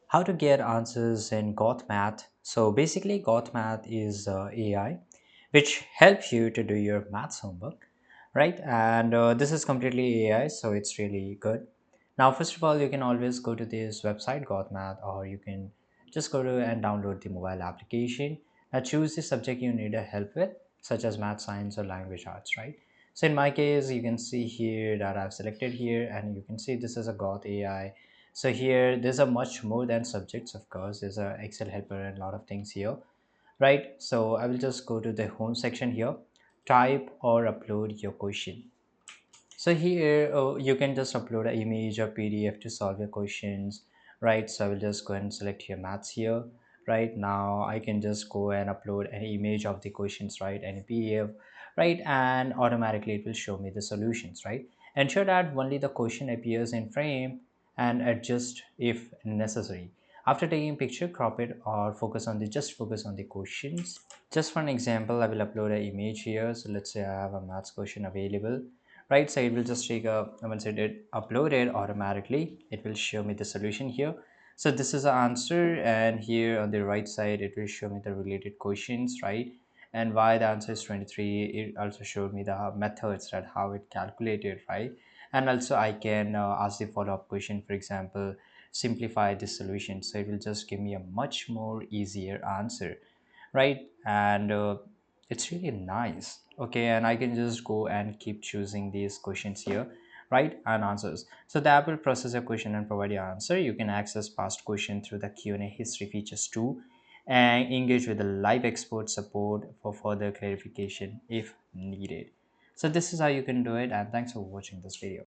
How to get answers in Gauthmath. So basically, Gauthmath is AI, which helps you to do your maths homework, right? And this is completely AI, so it's really good. Now, first of all, you can always go to this website, Gauthmath, or you can just go to and download the mobile application. Now, choose the subject you need a help with, such as math, science, or language arts, right? So in my case, you can see here that I've selected here, and you can see this is a Gauth AI. So here there's a much more than subjects. Of course, there's a Excel helper and a lot of things here, right? So I will just go to the home section here, type or upload your question. So here you can just upload an image or PDF to solve your questions, right? So I will just go and select here maths here. Right now I can just go and upload an image of the questions, right, and a PDF, right, and automatically it will show me the solutions, right? Ensure that only the question appears in frame and adjust if necessary. After taking picture, crop it or focus on the questions. Just for an example, I will upload an image here. So let's say I have a maths question available, right? So it will just take a, once it uploaded automatically, it will show me the solution here. So this is the answer, and here on the right side it will show me the related questions, right? And why the answer is 23, it also showed me the methods that how it calculated, right? And also I can ask the follow-up question, for example, simplify this solution, so it will just give me a much more easier answer, right? And it's really nice. Okay, and I can just go and keep choosing these questions here, right, and answers. So the app will process your question and provide your answer. You can access past question through the Q&A history features too, and engage with the live expert support for further clarification if needed. So this is how you can do it, and thanks for watching this video.